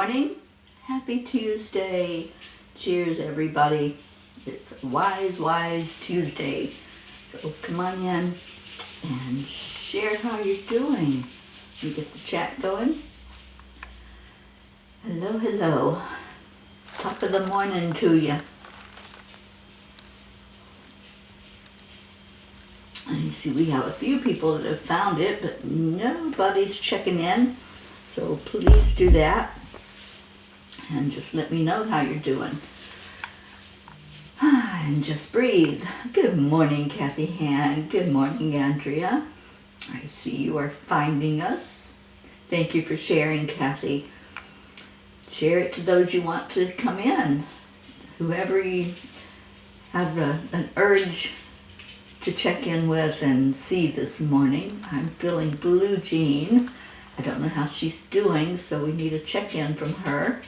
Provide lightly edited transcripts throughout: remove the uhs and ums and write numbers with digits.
morning. Happy Tuesday. Cheers, everybody. It's Wise Tuesday. So come on in and share how you're doing. You get the chat going. Hello. Top of the morning to you. I see we have a few people that have found it, but nobody's checking in. So please do that. And just let me know how you're doing. And just breathe. Good morning, Kathy Han. Good morning, Andrea. I see you are finding us. Thank you for sharing, Kathy. Share it to those you want to come in. Whoever you have an urge to check in with and see this morning. I'm feeling Blue Jean. I don't know how she's doing, so we need a check-in from her.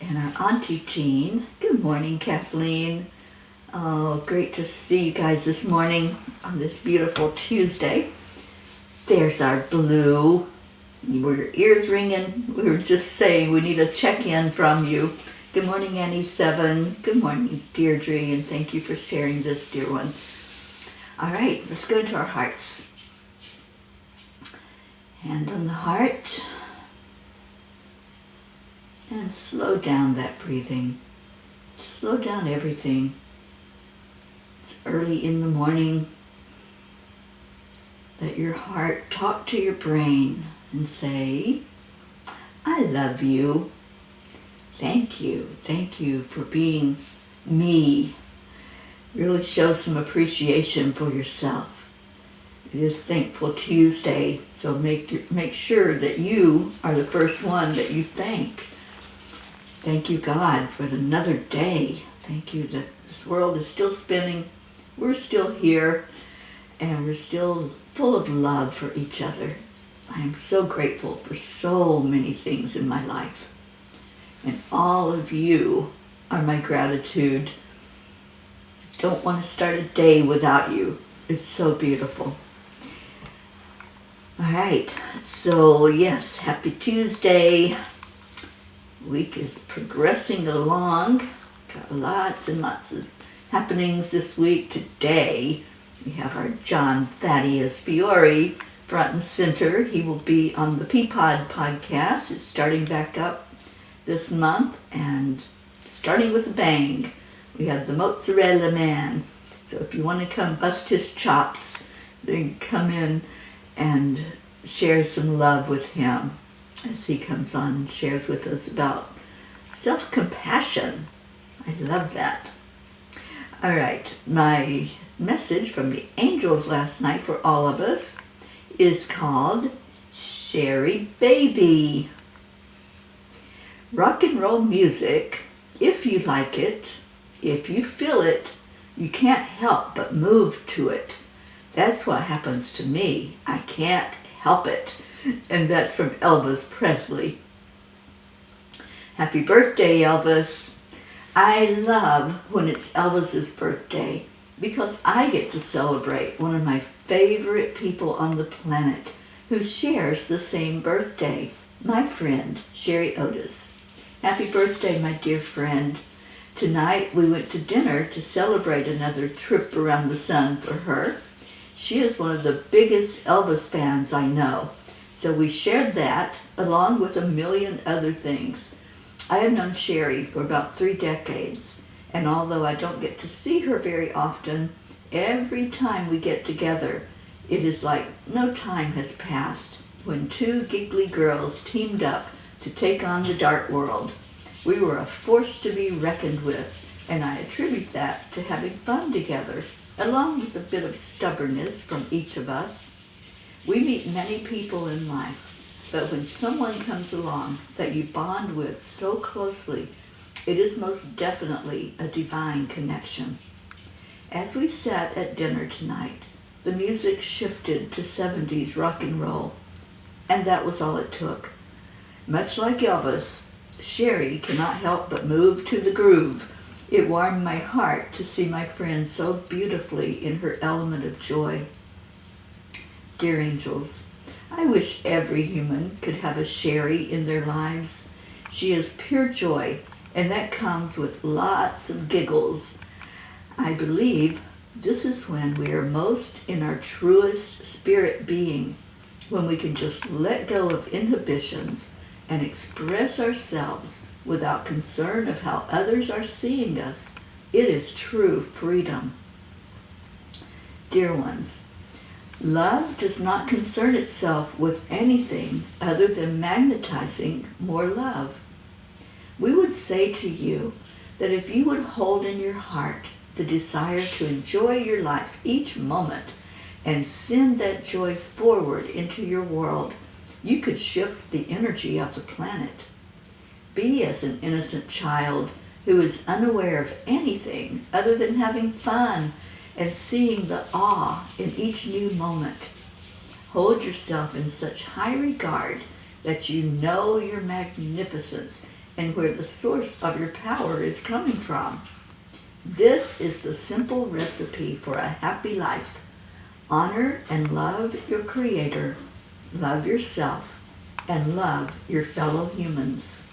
And our Auntie Jean. Good morning, Kathleen. Oh, great to see you guys this morning on this beautiful Tuesday. There's our Blue. Were your ears ringing? We were just saying we need a check-in from you. Good morning, Annie7. Good morning, Deirdre, and thank you for sharing this, dear one. All right, let's go into our hearts. Hand on the heart. And slow down that breathing. Slow down everything. It's early in the morning. Let your heart talk to your brain and say, I love you. Thank you. Thank you for being me. Really show some appreciation for yourself. It is Thankful Tuesday, so make sure that you are the first one that you thank. Thank you, God, for another day. Thank you that this world is still spinning. We're still here, and we're still full of love for each other. I am so grateful for so many things in my life. And all of you are my gratitude. Don't want to start a day without you. It's so beautiful. All right, so yes, happy Tuesday. Week is progressing along. Got lots and lots of happenings this week. Today, we have our John Thaddeus Fiore front and center. He will be on the Peapod podcast. It's starting back up this month and starting with a bang. We have the Mozzarella Man. So if you want to come bust his chops, then come in and share some love with him as he comes on and shares with us about self-compassion. I love that. All right, my message from the angels last night for all of us is called Sherry Baby. Rock and roll music, if you like it, if you feel it, you can't help but move to it. That's what happens to me. I can't help it. And that's from Elvis Presley. Happy birthday, Elvis. I love when it's Elvis's birthday because I get to celebrate one of my favorite people on the planet who shares the same birthday, my friend, Sherry Otis. Happy birthday, my dear friend. Tonight we went to dinner to celebrate another trip around the sun for her. She is one of the biggest Elvis fans I know. So we shared that along with a million other things. I have known Sherry for about 3 decades, and although I don't get to see her very often, every time we get together, it is like no time has passed when 2 giggly girls teamed up to take on the dark world. We were a force to be reckoned with, and I attribute that to having fun together, along with a bit of stubbornness from each of us. We meet many people in life, but when someone comes along that you bond with so closely, it is most definitely a divine connection. As we sat at dinner tonight, the music shifted to 70s rock and roll, and that was all it took. Much like Elvis, Sherry cannot help but move to the groove. It warmed my heart to see my friend so beautifully in her element of joy. Dear angels, I wish every human could have a Sherry in their lives. She is pure joy, and that comes with lots of giggles. I believe this is when we are most in our truest spirit being, when we can just let go of inhibitions and express ourselves without concern of how others are seeing us. It is true freedom. Dear ones, love does not concern itself with anything other than magnetizing more love. We would say to you that if you would hold in your heart the desire to enjoy your life each moment and send that joy forward into your world, you could shift the energy of the planet. Be as an innocent child who is unaware of anything other than having fun and seeing the awe in each new moment. Hold yourself in such high regard that you know your magnificence and where the source of your power is coming from. This is the simple recipe for a happy life. Honor and love your Creator, love yourself, and love your fellow humans.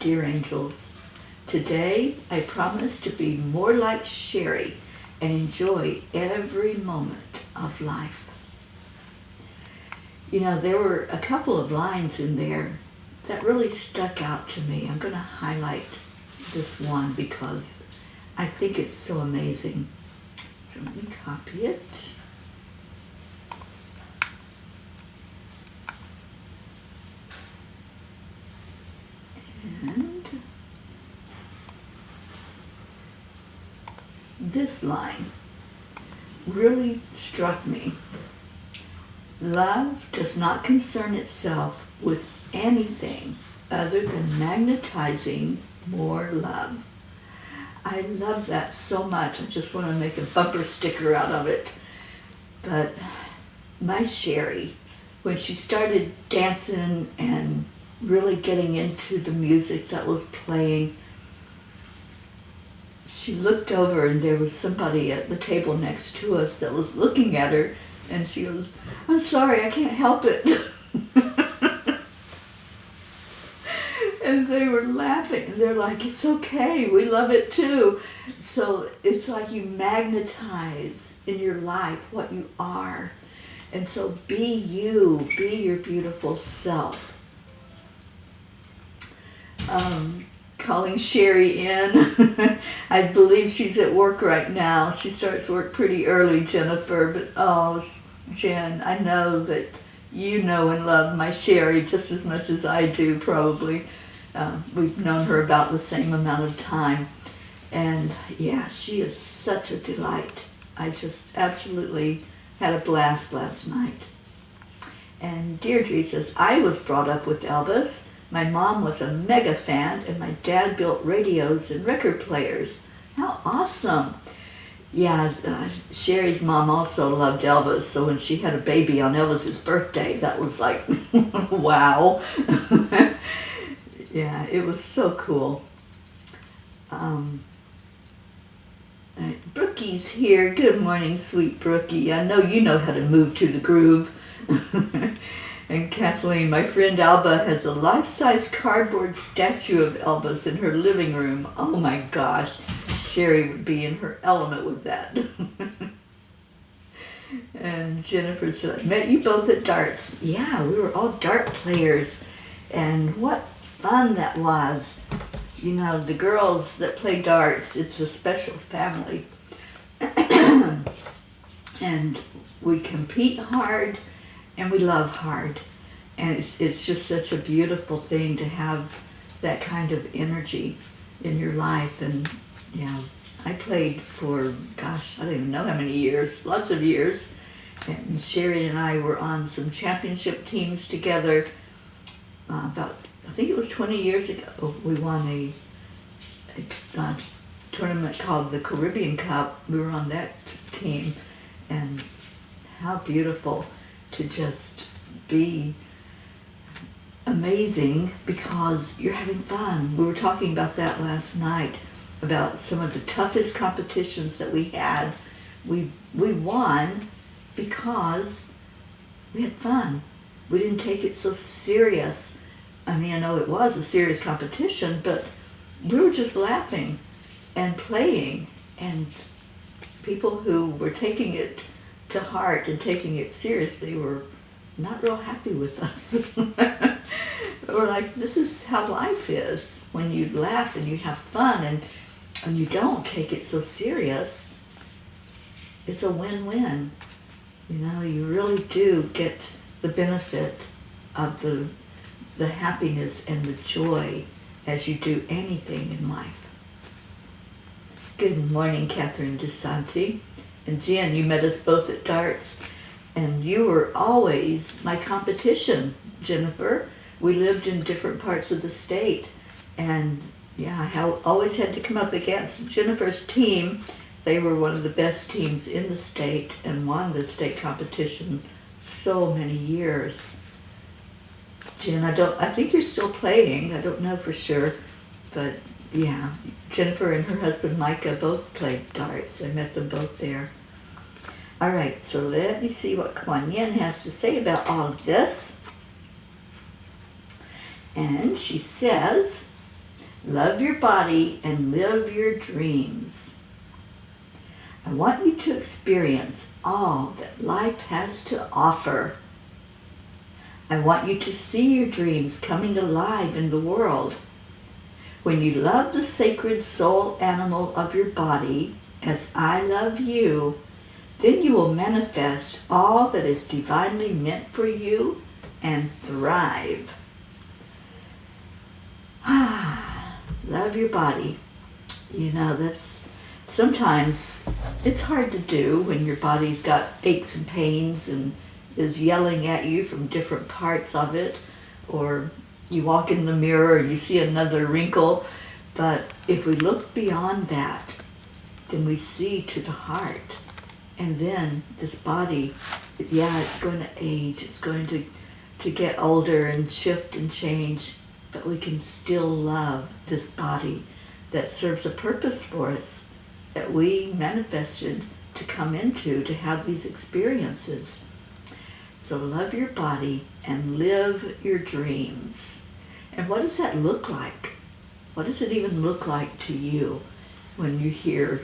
Dear angels, today I promise to be more like Sherry and enjoy every moment of life. You know, there were a couple of lines in there that really stuck out to me. I'm going to highlight this one because I think it's so amazing. So let me copy it. And this line really struck me. Love does not concern itself with anything other than magnetizing more love. I love that so much. I just want to make a bumper sticker out of it. But my Sherry, when she started dancing and really getting into the music that was playing, she looked over and there was somebody at the table next to us that was looking at her, and she goes, "I'm sorry, I can't help it." And they were laughing, and they're like, "It's okay, we love it too." So it's like you magnetize in your life what you are. And so be you, be your beautiful self. Calling Sherry in. I believe she's at work right now. She starts work pretty early, Jennifer, but oh, Jen, I know that you know and love my Sherry just as much as I do, probably. We've known her about the same amount of time. And yeah, she is such a delight. I just absolutely had a blast last night. And Deirdre says, I was brought up with Elvis. My mom was a mega fan, and my dad built radios and record players. How awesome. Yeah, Sherry's mom also loved Elvis, so when she had a baby on Elvis's birthday, that was like, wow. Yeah, it was so cool. Brookie's here. Good morning, sweet Brookie. I know you know how to move to the groove. And Kathleen, my friend Alba has a life-size cardboard statue of Elvis in her living room. Oh my gosh, Sherry would be in her element with that. And Jennifer said, I met you both at darts. Yeah, we were all dart players. And what fun that was. You know, the girls that play darts, it's a special family. And we compete hard and we love hard. And it's just such a beautiful thing to have that kind of energy in your life. And yeah, I played for, gosh, I don't even know how many years, lots of years. And Sherry and I were on some championship teams together about, I think it was 20 years ago. We won a tournament called the Caribbean Cup. We were on that team. And how beautiful to just be amazing because you're having fun. We were talking about that last night, about some of the toughest competitions that we had. We won because we had fun. We didn't take it so serious. I mean, I know it was a serious competition, but we were just laughing and playing, and people who were taking it to heart and taking it seriously were not real happy with us. We're like, this is how life is. When you laugh and you have fun and you don't take it so serious, it's a win-win. You know, you really do get the benefit of the happiness and the joy as you do anything in life. Good morning, Catherine DeSanti. And Jen, you met us both at darts, and you were always my competition, Jennifer. We lived in different parts of the state, and yeah, I always had to come up against Jennifer's team. They were one of the best teams in the state and won the state competition so many years. Jen, I think you're still playing. I don't know for sure, but yeah, Jennifer and her husband Micah both played darts. I met them both there. All right, so let me see what Kuan Yin has to say about all of this. And she says, love your body and live your dreams. I want you to experience all that life has to offer. I want you to see your dreams coming alive in the world. When you love the sacred soul animal of your body, as I love you, then you will manifest all that is divinely meant for you and thrive. Love your body. You know, sometimes it's hard to do when your body's got aches and pains and is yelling at you from different parts of it, or you walk in the mirror and you see another wrinkle. But if we look beyond that, then we see to the heart. And then this body, yeah, it's going to age, it's going to get older and shift and change, but we can still love this body that serves a purpose for us, that we manifested to come into, to have these experiences. So love your body and live your dreams. And what does that look like? What does it even look like to you when you hear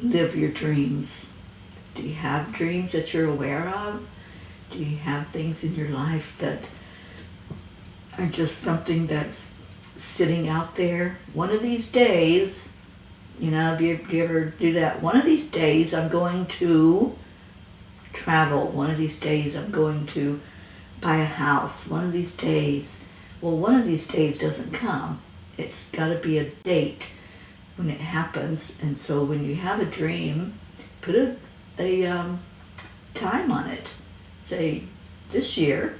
live your dreams? Do you have dreams that you're aware of? Do you have things in your life that are just something that's sitting out there? One of these days, you know, do you ever do that? One of these days I'm going to travel. One of these days I'm going to buy a house. One of these days. Well, one of these days doesn't come. It's got to be a date when it happens. And so when you have a dream, put a time on it. Say, this year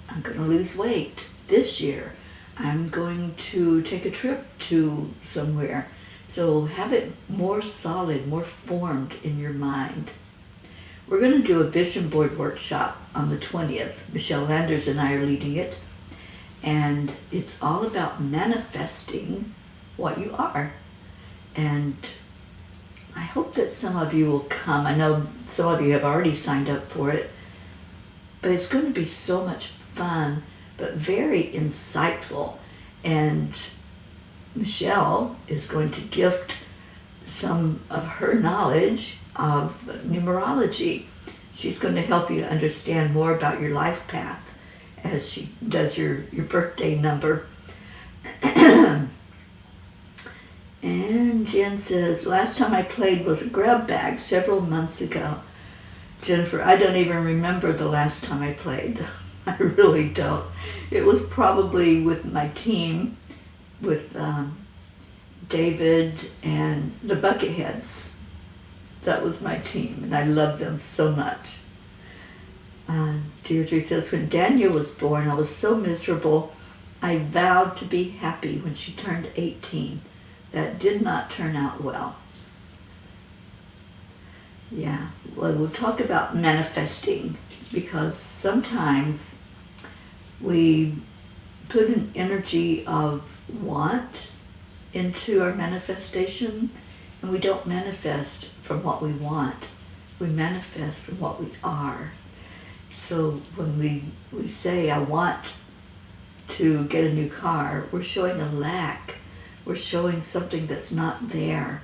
I'm going to lose weight. This year I'm going to take a trip to somewhere. So have it more solid, more formed in your mind. We're going to do a vision board workshop on the 20th. Michelle Landers and I are leading it. And it's all about manifesting what you are. And I hope that some of you will come. I know some of you have already signed up for it. But it's going to be so much fun, but very insightful. And Michelle is going to gift some of her knowledge of numerology. She's going to help you to understand more about your life path as she does your birthday number. And Jen says, last time I played was a grab bag several months ago. Jennifer, I don't even remember the last time I played. I really don't. It was probably with my team, with David and the Bucketheads. That was my team, and I love them so much. Deirdre says, when Daniel was born, I was so miserable. I vowed to be happy when she turned 18. That did not turn out well. Yeah, well, we'll talk about manifesting, because sometimes we put an energy of want into our manifestation, and we don't manifest from what we want. We manifest from what we are. So when we say, I want to get a new car, we're showing a lack. We're showing something that's not there.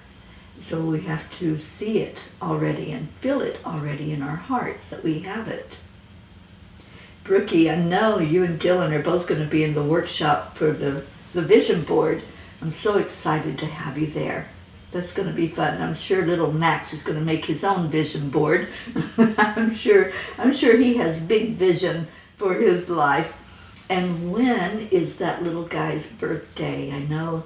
So we have to see it already and feel it already in our hearts that we have it. Brookie, I know you and Dylan are both going to be in the workshop for the vision board. I'm so excited to have you there. That's going to be fun. I'm sure little Max is going to make his own vision board. I'm sure he has big vision for his life. And when is that little guy's birthday? I know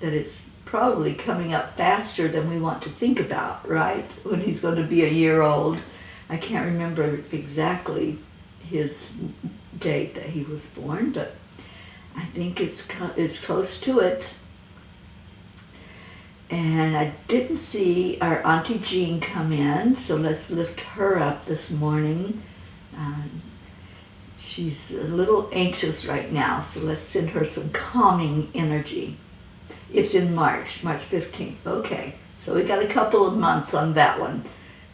that it's probably coming up faster than we want to think about, right? When he's going to be a year old. I can't remember exactly his date that he was born, but I think it's close to it. And I didn't see our Auntie Jean come in, so let's lift her up this morning. She's a little anxious right now, so let's send her some calming energy. It's in March 15th. Okay, so we got a couple of months on that one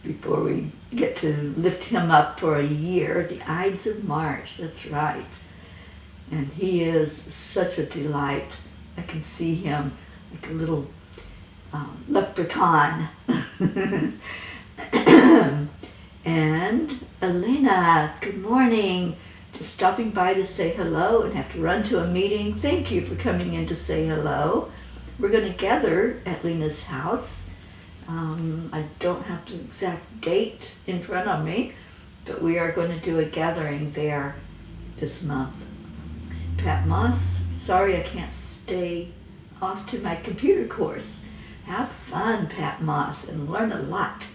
before we get to lift him up for a year. The Ides of March, that's right. And he is such a delight. I can see him like a little leprechaun. And Elena, good morning. Just stopping by to say hello and have to run to a meeting. Thank you for coming in to say hello. We're going to gather at Lena's house. I don't have the exact date in front of me, but we are going to do a gathering there this month. Pat Moss, sorry I can't stay off to my computer course. Have fun, Pat Moss, and learn a lot.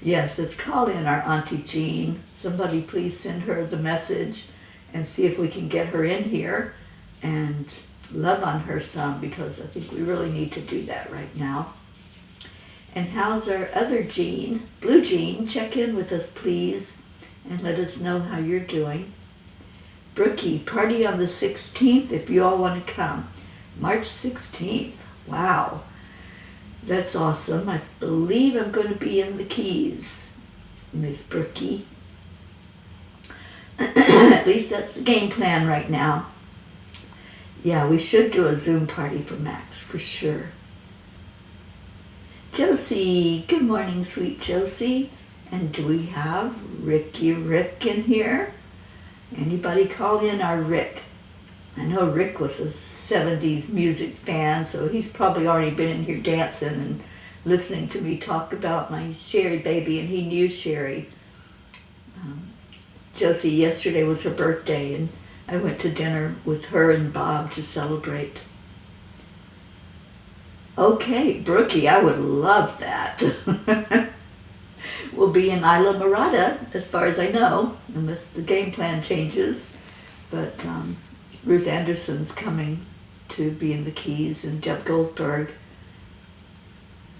Yes, let's call in our Auntie Jean. Somebody please send her the message and see if we can get her in here and love on her some, because I think we really need to do that right now. And how's our other Jean? Blue Jean, check in with us please and let us know how you're doing. Brookie, party on the 16th if you all want to come. March 16th. Wow. That's awesome. I believe I'm going to be in the Keys, Miss Brookie. At least that's the game plan right now. Yeah, we should do a Zoom party for Max, for sure. Josie, good morning, sweet Josie. And do we have Rick in here? Anybody call in our Rick? I know Rick was a 70s music fan, so he's probably already been in here dancing and listening to me talk about my Sherry baby, and he knew Sherry. Josie, yesterday was her birthday, and I went to dinner with her and Bob to celebrate. Okay, Brookie, I would love that. We'll be in Isla Morada, as far as I know, unless the game plan changes. But Ruth Anderson's coming to be in the Keys, and Deb Goldberg,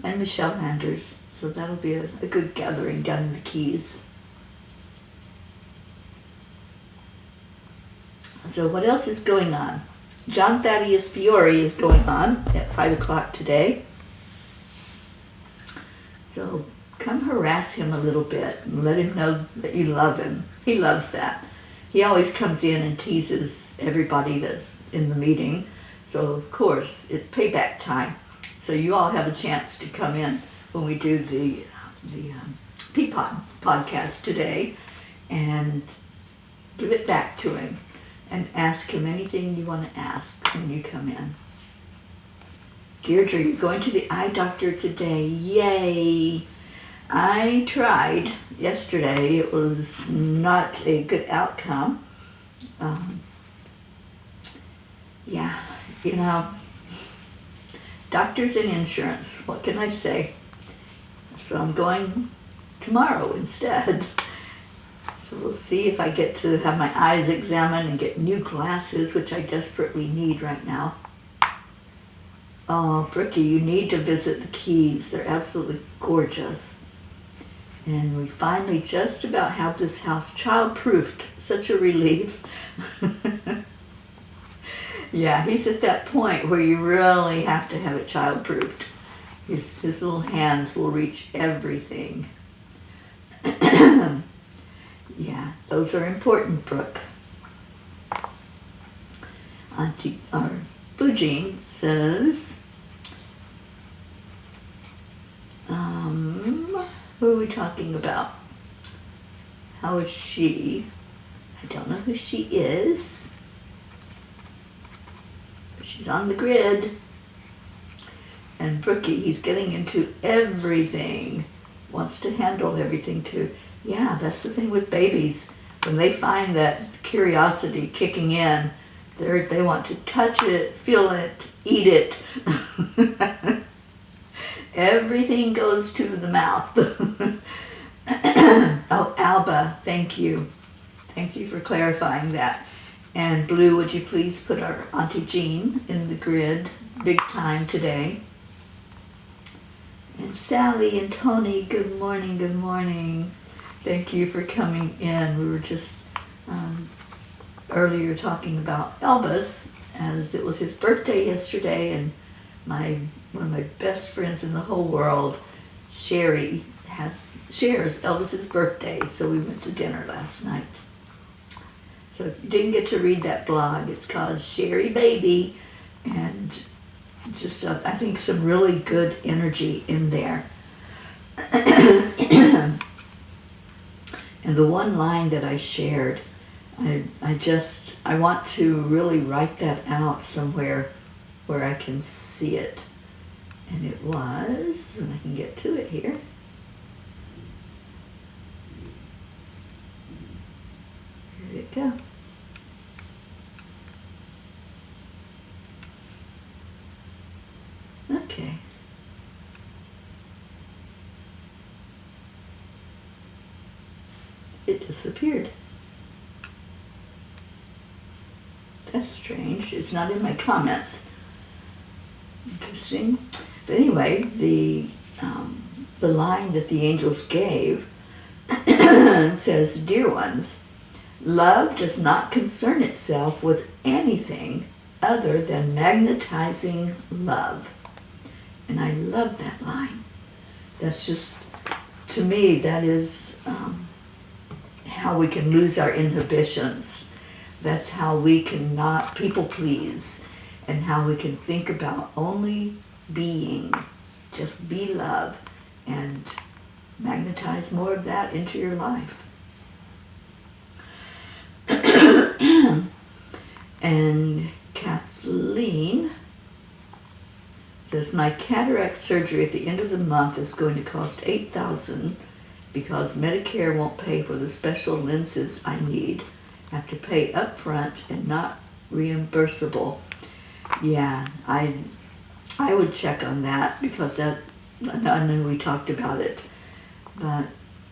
and Michelle Anders. So that'll be a good gathering down in the Keys. So what else is going on? John Thaddeus Fiore is going on at 5 o'clock today. So come harass him a little bit and let him know that you love him. He loves that. He always comes in and teases everybody that's in the meeting. So of course it's payback time. So you all have a chance to come in when we do the Peapod podcast today and give it back to him and ask him anything you want to ask when you come in. Deirdre, you're going to the eye doctor today. Yay! I tried yesterday. It was not a good outcome. Yeah, you know, doctors and insurance, what can I say? So I'm going tomorrow instead. So we'll see if I get to have my eyes examined and get new glasses, which I desperately need right now. Oh, Brookie, you need to visit the Keys. They're absolutely gorgeous. And we finally just about have this house child-proofed. Such a relief. Yeah, he's at that point where you really have to have it child-proofed. His little hands will reach everything. Yeah, those are important, Brooke. Auntie, or Fujin says, who are we talking about? How is she? I don't know who she is. But she's on the grid. And Brookie, he's getting into everything. Wants to handle everything too. Yeah, that's the thing with babies. When they find that curiosity kicking in, they want to touch it, feel it, eat it. Everything goes to the mouth. Oh, Alba, thank you. Thank you for clarifying that. And Blue, would you please put our Auntie Jean in the grid big time today? And Sally and Tony, good morning, good morning. Thank you for coming in. We were just earlier talking about Elvis, as it was his birthday yesterday, and one of my best friends in the whole world, Sherry, shares Elvis's birthday, so we went to dinner last night. So if you didn't get to read that blog, it's called Sherry Baby, and just I think some really good energy in there. And the one line that I shared, I want to really write that out somewhere where I can see it. And it was, and I can get to it here. Here we go. Okay. It disappeared. That's strange. It's not in my comments. Interesting. But anyway, the line that the angels gave says, "Dear ones, love does not concern itself with anything other than magnetizing love." And I love that line. That's just, to me, that is how we can lose our inhibitions. That's how we can not people please, and how we can think about only being, just be love, and magnetize more of that into your life. And Kathleen says, my cataract surgery at the end of the month is going to cost $8,000 because Medicare won't pay for the special lenses I need. I have to pay up front and not reimbursable. Yeah, I would check on that, because that, I know we talked about it, but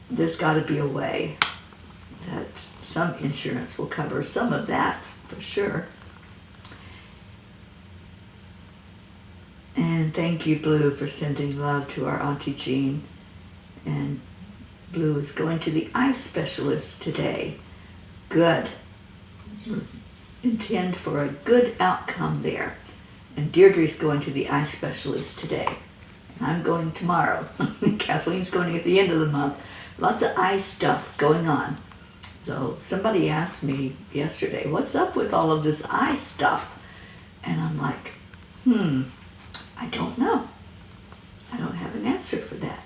there's got to be a way that some insurance will cover some of that for sure. And thank you, Blue, for sending love to our Auntie Jean. And Blue is going to the eye specialist today. Good. Intend for a good outcome there. And Deirdre's going to the eye specialist today. And I'm going tomorrow. Kathleen's going at the end of the month. Lots of eye stuff going on. So somebody asked me yesterday, what's up with all of this eye stuff? And I'm like, I don't know. I don't have an answer for that.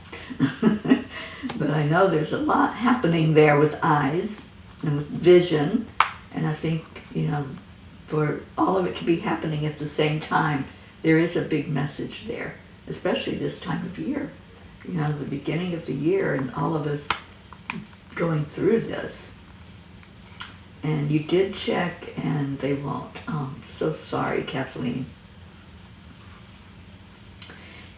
But I know there's a lot happening there with eyes and with vision. And I think, for all of it to be happening at the same time, there is a big message there, especially this time of year. The beginning of the year and all of us going through this. And you did check and they won't. Oh, I'm so sorry, Kathleen.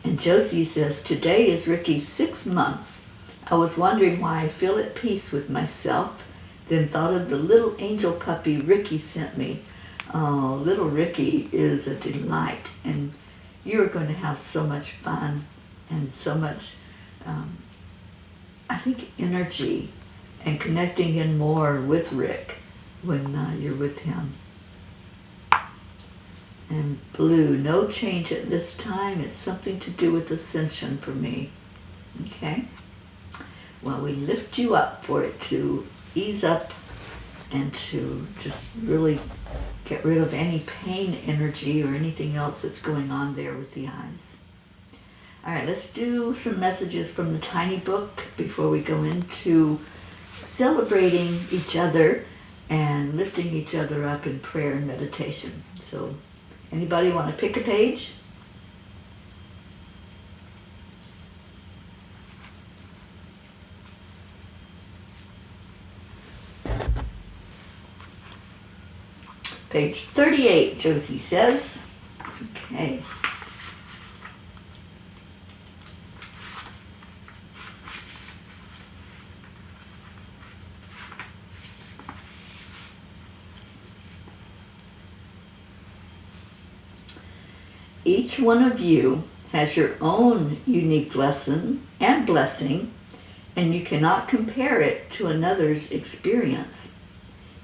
And Josie says, today is Ricky's 6 months. I was wondering why I feel at peace with myself, then thought of the little angel puppy Ricky sent me. Oh, little Ricky is a delight, and you're going to have so much fun and so much, I think, energy and connecting in more with Rick when you're with him. And Blue, no change at this time. It's something to do with ascension for me. Okay? Well, we lift you up for it to ease up and to just really get rid of any pain energy or anything else that's going on there with the eyes. All right, let's do some messages from the Tiny Book before we go into celebrating each other and lifting each other up in prayer and meditation. So, anybody want to pick a page? Page 38, Josie says. Okay. Each one of you has your own unique lesson and blessing, and you cannot compare it to another's experience.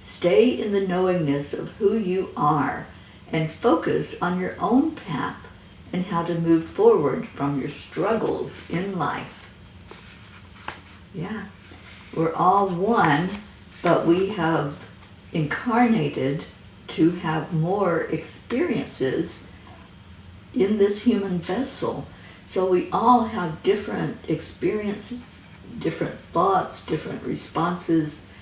Stay in the knowingness of who you are and focus on your own path and how to move forward from your struggles in life. Yeah, we're all one, but we have incarnated to have more experiences in this human vessel. So we all have different experiences, different thoughts, different responses,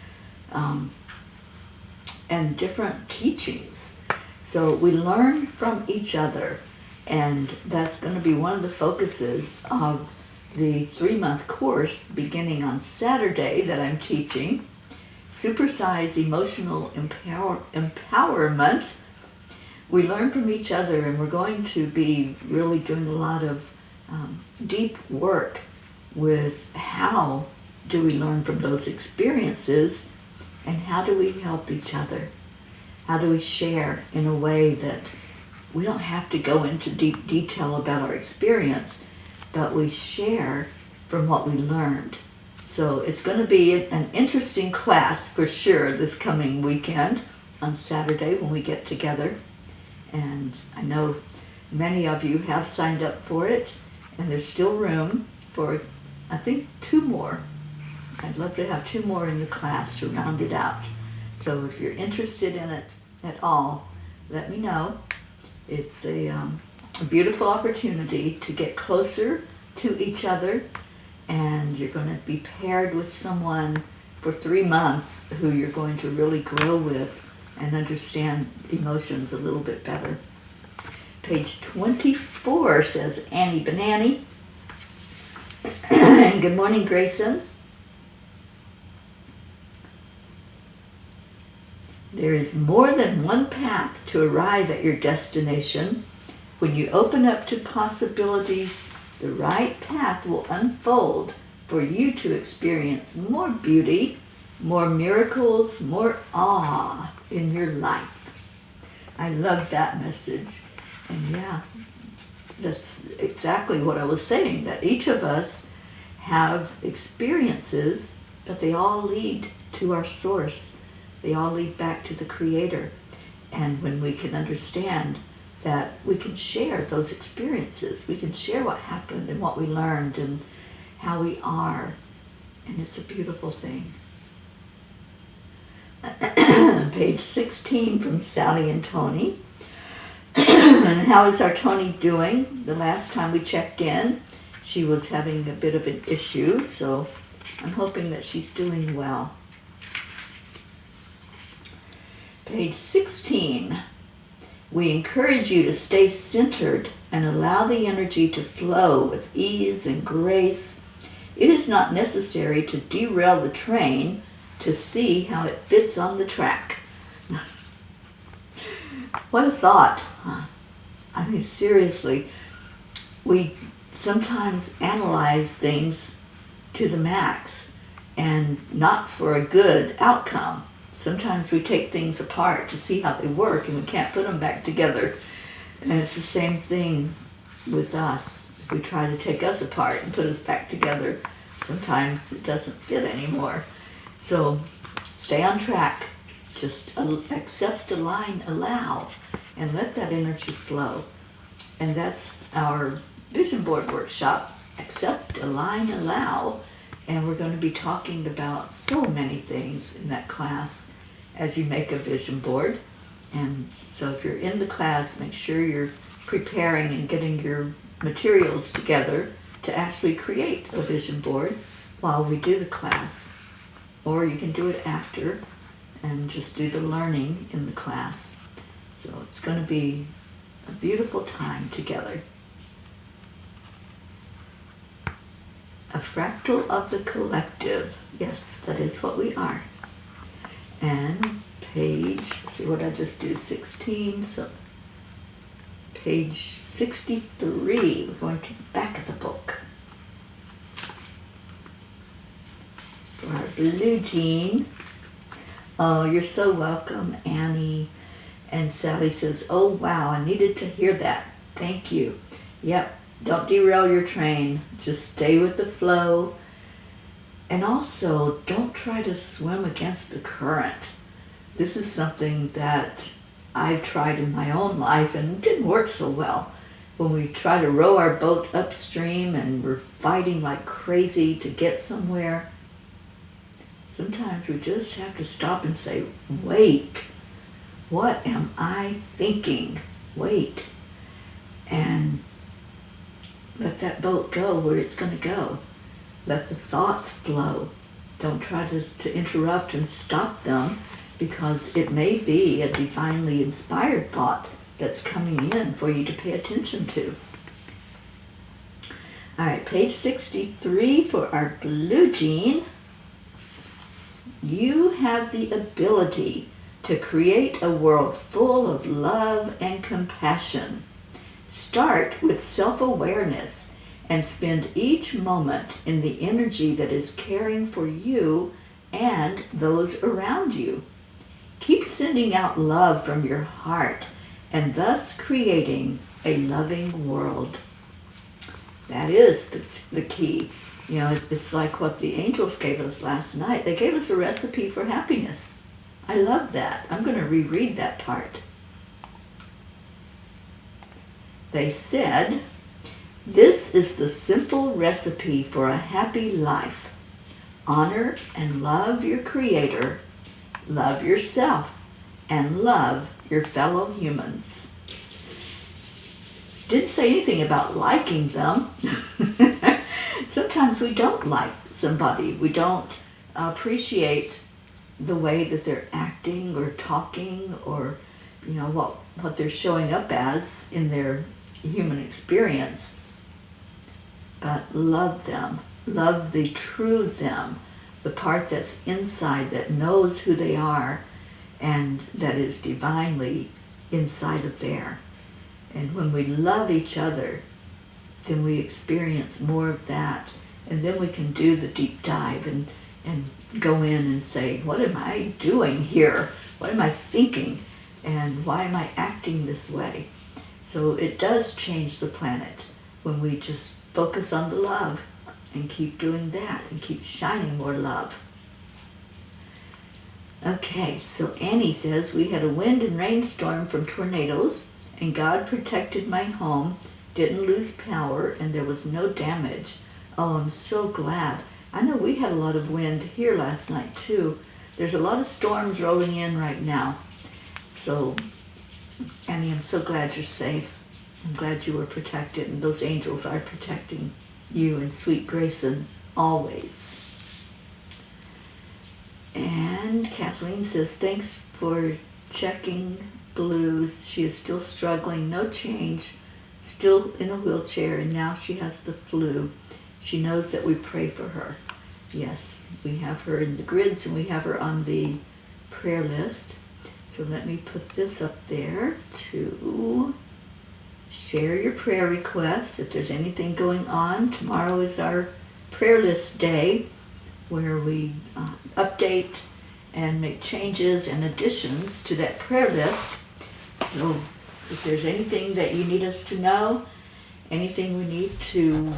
and different teachings. So we learn from each other, and that's going to be one of the focuses of the 3-month course beginning on Saturday that I'm teaching, Supersize Emotional Empowerment. We learn from each other, and we're going to be really doing a lot of deep work with how do we learn from those experiences, and how do we help each other? How do we share in a way that we don't have to go into deep detail about our experience, but we share from what we learned. So it's going to be an interesting class for sure this coming weekend on Saturday when we get together. And I know many of you have signed up for it, and there's still room for, I think, 2 more. I'd love to have 2 more in the class to round it out. So if you're interested in it at all, let me know. It's a beautiful opportunity to get closer to each other, and you're going to be paired with someone for 3 months who you're going to really grow with and understand emotions a little bit better. Page 24 says Annie Banani. And good morning, Grayson. There is more than one path to arrive at your destination. When you open up to possibilities, the right path will unfold for you to experience more beauty, more miracles, more awe in your life. I love that message. And yeah, that's exactly what I was saying, that each of us have experiences, but they all lead to our source. They all lead back to the Creator. And when we can understand that we can share those experiences, we can share what happened and what we learned and how we are, and it's a beautiful thing. Page 16 from Sally and Tony. And how is our Tony doing? The last time we checked in, she was having a bit of an issue, so I'm hoping that she's doing well. Page 16. We encourage you to stay centered and allow the energy to flow with ease and grace. It is not necessary to derail the train to see how it fits on the track. What a thought. I mean, seriously, we sometimes analyze things to the max and not for a good outcome. Sometimes we take things apart to see how they work, and we can't put them back together. And it's the same thing with us. If we try to take us apart and put us back together, sometimes it doesn't fit anymore. So stay on track. Just accept, align, allow, and let that energy flow. And that's our vision board workshop. Accept, align, allow. And we're going to be talking about so many things in that class as you make a vision board. And so if you're in the class, make sure you're preparing and getting your materials together to actually create a vision board while we do the class. Or you can do it after and just do the learning in the class. So it's going to be a beautiful time together. A fractal of the collective. Yes, that is what we are. And page, see what I just do, 16, so page 63, we're going to the back of the book. For our blue jean. Oh, you're so welcome, Annie. And Sally says, oh wow, I needed to hear that. Thank you. Yep, don't derail your train. Just stay with the flow. And also, don't try to swim against the current. This is something that I've tried in my own life and it didn't work so well. When we try to row our boat upstream and we're fighting like crazy to get somewhere, sometimes we just have to stop and say, wait, what am I thinking? Wait. And let that boat go where it's going to go. Let the thoughts flow. Don't try to interrupt and stop them, because it may be a divinely inspired thought that's coming in for you to pay attention to. All right, page 63 for our blue jean. You have the ability to create a world full of love and compassion. Start with self-awareness and spend each moment in the energy that is caring for you and those around you. Keep sending out love from your heart and thus creating a loving world. That is the key. You know, it's like what the angels gave us last night. They gave us a recipe for happiness. I love that. I'm going to reread that part. They said, this is the simple recipe for a happy life. Honor and love your Creator, love yourself, and love your fellow humans. Didn't say anything about liking them. Sometimes we don't like somebody. We don't appreciate the way that they're acting or talking, or you know what they're showing up as in their human experience. But love them. Love the true them, the part that's inside, that knows who they are and that is divinely inside of there. And when we love each other, then we experience more of that. And then we can do the deep dive and go in and say, what am I doing here? What am I thinking? And why am I acting this way? So it does change the planet when we just focus on the love and keep doing that and keep shining more love. Okay, so Annie says, we had a wind and rainstorm from tornadoes, and God protected my home, didn't lose power, and there was no damage. Oh, I'm so glad. I know we had a lot of wind here last night too. There's a lot of storms rolling in right now. So, Annie, I'm so glad you're safe. I'm glad you were protected, and those angels are protecting you in sweet grace and always. And Kathleen says, thanks for checking Blue. She is still struggling, no change, still in a wheelchair, and now she has the flu. She knows that we pray for her. Yes, we have her in the grids and we have her on the prayer list. So let me put this up there to share your prayer requests. If there's anything going on, tomorrow is our prayer list day, where we update and make changes and additions to that prayer list. So if there's anything that you need us to know, anything we need to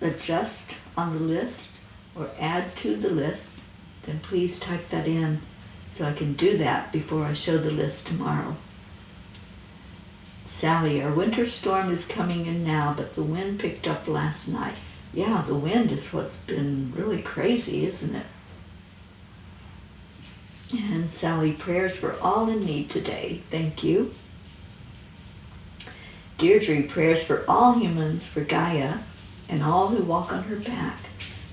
adjust on the list or add to the list, then please type that in so I can do that before I show the list tomorrow. Sally, our winter storm is coming in now, but the wind picked up last night. Yeah, the wind is what's been really crazy, isn't it? And Sally, prayers for all in need today. Thank you. Deirdre, prayers for all humans, for Gaia, and all who walk on her back,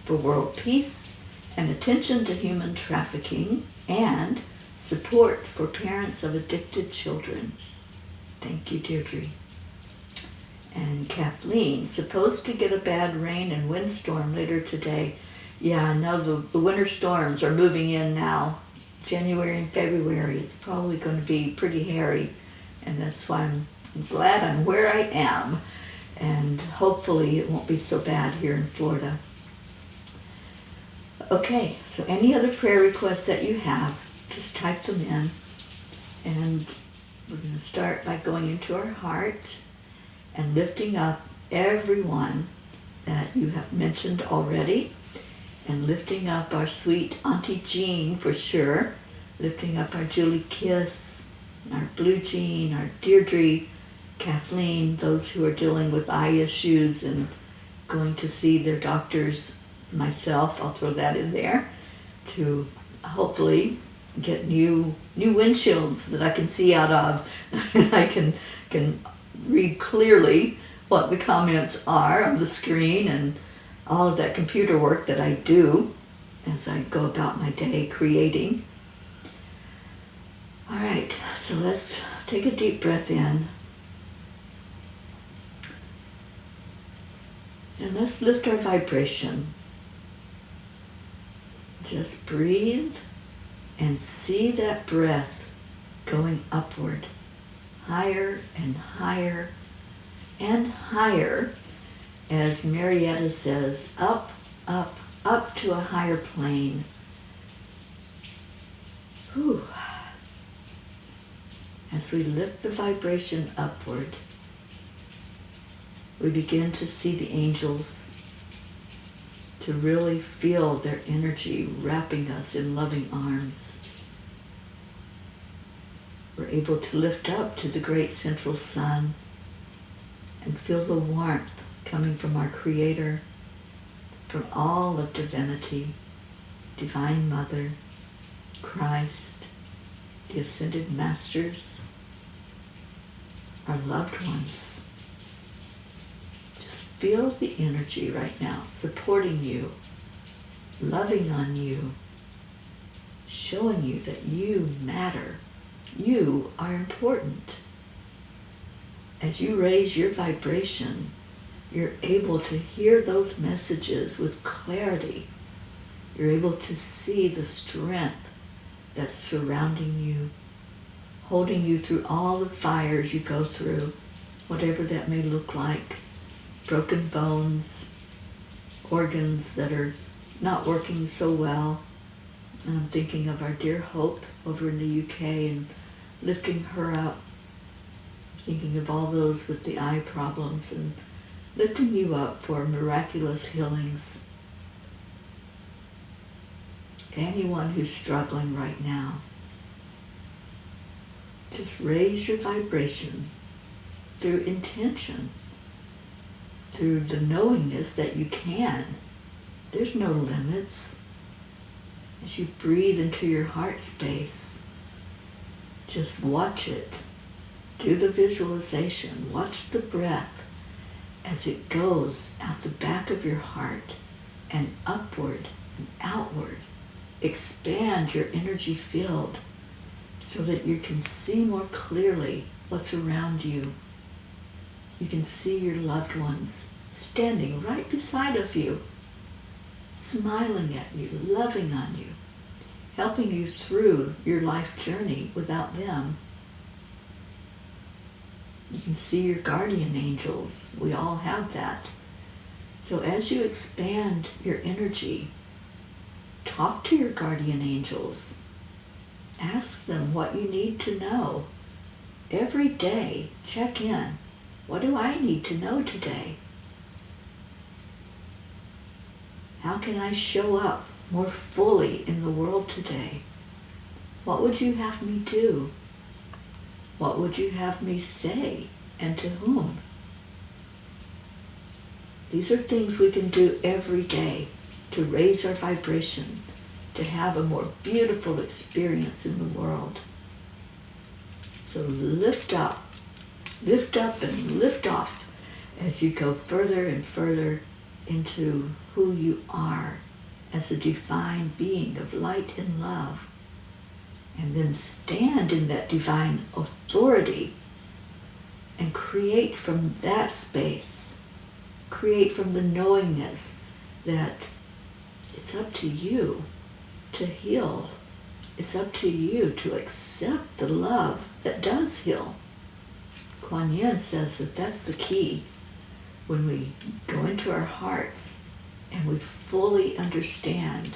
for world peace and attention to human trafficking, and support for parents of addicted children. Thank you, Deirdre. And Kathleen, supposed to get a bad rain and windstorm later today. Yeah, I know the winter storms are moving in now. January and February, it's probably going to be pretty hairy, and that's why I'm glad I'm where I am, and hopefully it won't be so bad here in Florida. Okay, so any other prayer requests that you have, just type them in, and we're going to start by going into our heart and lifting up everyone that you have mentioned already, and lifting up our sweet Auntie Jean for sure, lifting up our Julie Kiss, our Blue Jean, our Deirdre, Kathleen, those who are dealing with eye issues and going to see their doctors, myself, I'll throw that in there, to hopefully get new windshields that I can see out of, and I can read clearly what the comments are on the screen, and all of that computer work that I do as I go about my day creating. All right, so let's take a deep breath in. And let's lift our vibration. Just breathe and see that breath going upward, higher and higher and higher, as Marietta says, up, up, up to a higher plane. Whew. As we lift the vibration upward, we begin to see the angels, to really feel their energy wrapping us in loving arms. We're able to lift up to the great central sun and feel the warmth coming from our Creator, from all of divinity, Divine Mother, Christ, the Ascended Masters, our loved ones. Just feel the energy right now, supporting you, loving on you, showing you that you matter. You are important. As you raise your vibration, you're able to hear those messages with clarity. You're able to see the strength that's surrounding you, holding you through all the fires you go through, whatever that may look like. Broken bones, organs that are not working so well. And I'm thinking of our dear Hope over in the UK and lifting her up. Thinking of all those with the eye problems and lifting you up for miraculous healings. Anyone who's struggling right now, just raise your vibration through intention, through the knowingness that you can. There's no limits. As you breathe into your heart space, just watch it. Do the visualization. Watch the breath as it goes out the back of your heart and upward and outward. Expand your energy field so that you can see more clearly what's around you. You can see your loved ones standing right beside of you, smiling at you, loving on you, helping you through your life journey without them. You can see your guardian angels. We all have that. So as you expand your energy, talk to your guardian angels. Ask them what you need to know. Every day, check in. What do I need to know today? How can I show up more fully in the world today? What would you have me do? What would you have me say, and to whom? These are things we can do every day to raise our vibration, to have a more beautiful experience in the world. So lift up and lift off as you go further and further into who you are as a divine being of light and love. And then stand in that divine authority and create from that space. Create from the knowingness that it's up to you to heal. It's up to you to accept the love that does heal. Kuan Yin says that that's the key. When we go into our hearts and we fully understand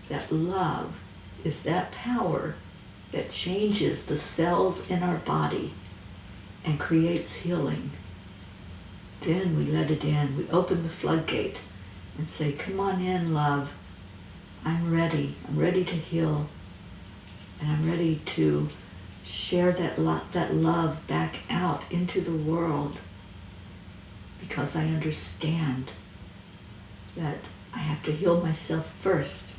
that love is that power that changes the cells in our body and creates healing, then we let it in. We open the floodgate and say, come on in, love. I'm ready. I'm ready to heal. And I'm ready to share that love back out into the world, because I understand that I have to heal myself first,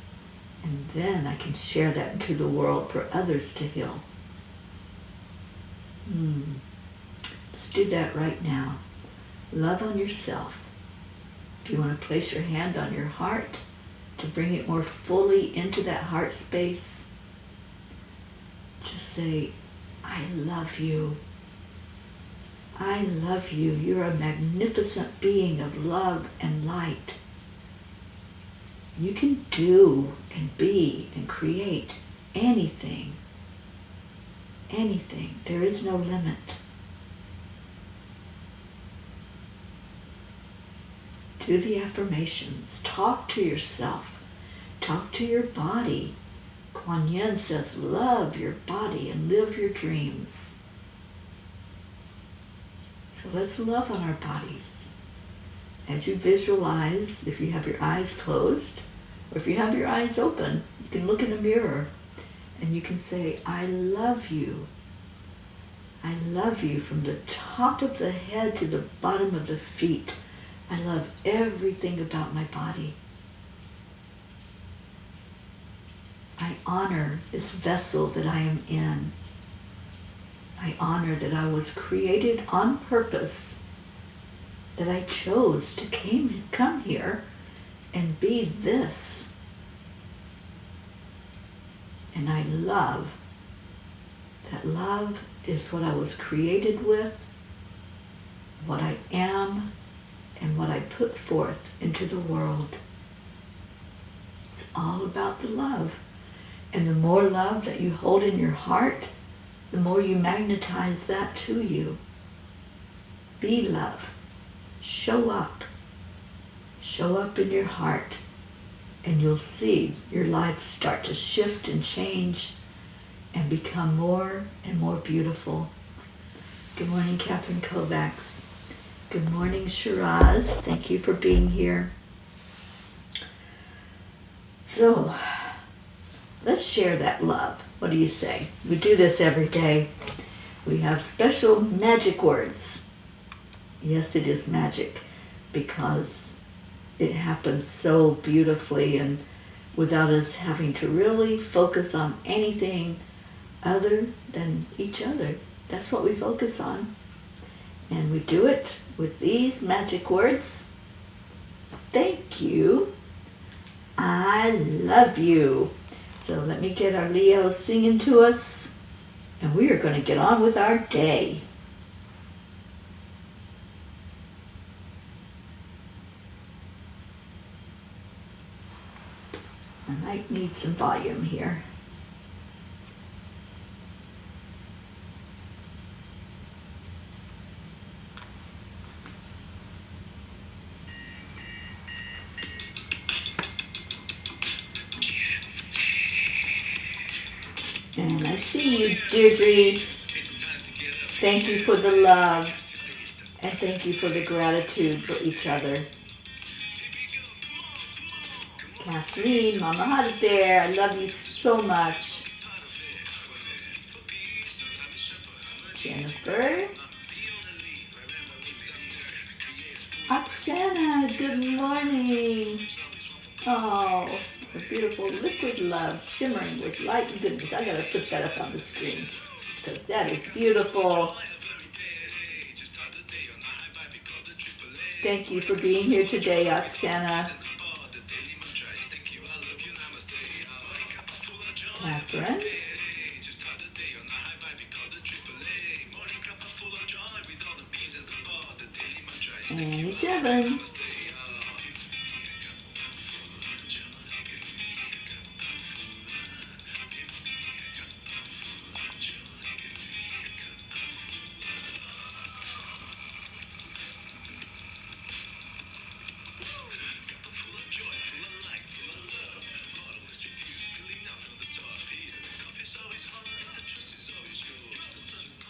and then I can share that into the world for others to heal. Let's do that right now. Love on yourself. If you want to place your hand on your heart to bring it more fully into that heart space, just say, I love you. I love you. You're a magnificent being of love and light. You can do and be and create anything. Anything. There is no limit. Do the affirmations. Talk to yourself. Talk to your body. Kuan Yin says, love your body and live your dreams. So let's love on our bodies. As you visualize, if you have your eyes closed, or if you have your eyes open, you can look in a mirror and you can say, I love you. I love you from the top of the head to the bottom of the feet. I love everything about my body. I honor this vessel that I am in. I honor that I was created on purpose, that I chose to come here and be this. And I love that love is what I was created with, what I am, and what I put forth into the world. It's all about the love. And the more love that you hold in your heart, the more you magnetize that to you. Be love. Show up. Show up in your heart, and you'll see your life start to shift and change and become more and more beautiful. Good morning, Catherine Kovacs. Good morning, Shiraz. Thank you for being here. So, let's share that love. What do you say? We do this every day. We have special magic words. Yes, it is magic, because it happens so beautifully and without us having to really focus on anything other than each other. That's what we focus on. And we do it with these magic words. Thank you. I love you. So let me get our Leo singing to us, and we are going to get on with our day. I might need some volume here. And I see you, Deirdre. Thank you for the love, and thank you for the gratitude for each other. Kathleen, Mama Hot Bear, I love you so much. Jennifer. Oksana, good morning. Oh, A beautiful liquid love shimmering with light and goodness. I gotta put that up on the screen because that is beautiful. Thank you for being here today, Oksana. Catherine. Annie 7.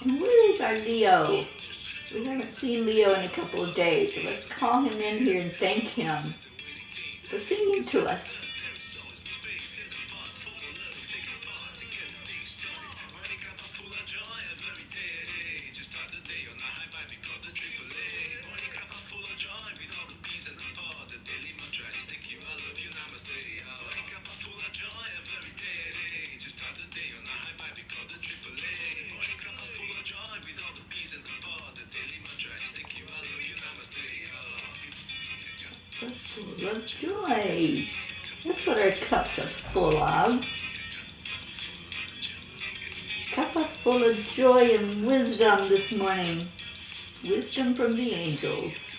And where is our Leo? We haven't seen Leo in a couple of days, so let's call him in here and thank him for singing to us. Full of joy. That's what our cups are full of. Cup are full of joy and wisdom this morning. Wisdom from the angels.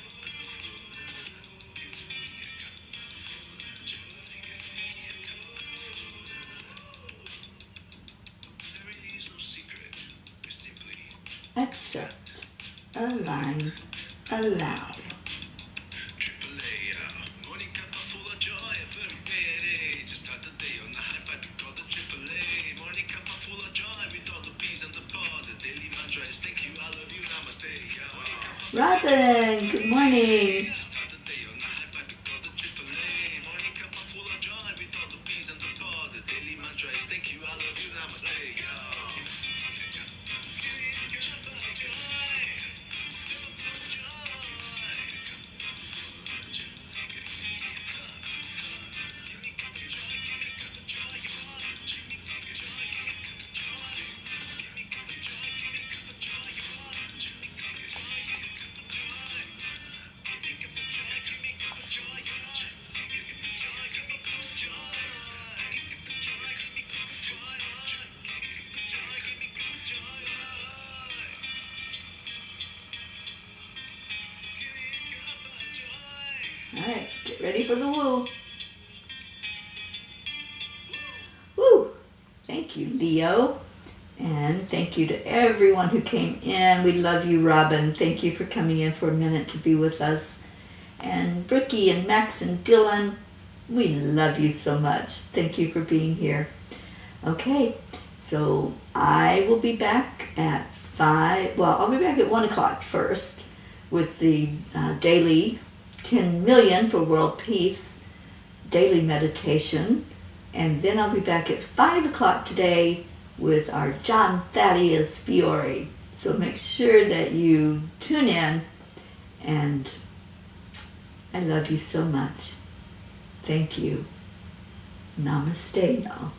Accept, align, allow. Robin, good morning. All right, get ready for the woo. Woo! Thank you, Leo. And thank you to everyone who came in. We love you, Robin. Thank you for coming in for a minute to be with us. And Brookie and Max and Dylan, we love you so much. Thank you for being here. Okay, so I will be back at 5. Well, I'll be back at 1 o'clock first with the daily 10 million for world peace daily meditation, and then I'll be back at 5 o'clock today with our John Thaddeus Fiore. So make sure that you tune in, and I love you so much. Thank you. Namaste, y'all.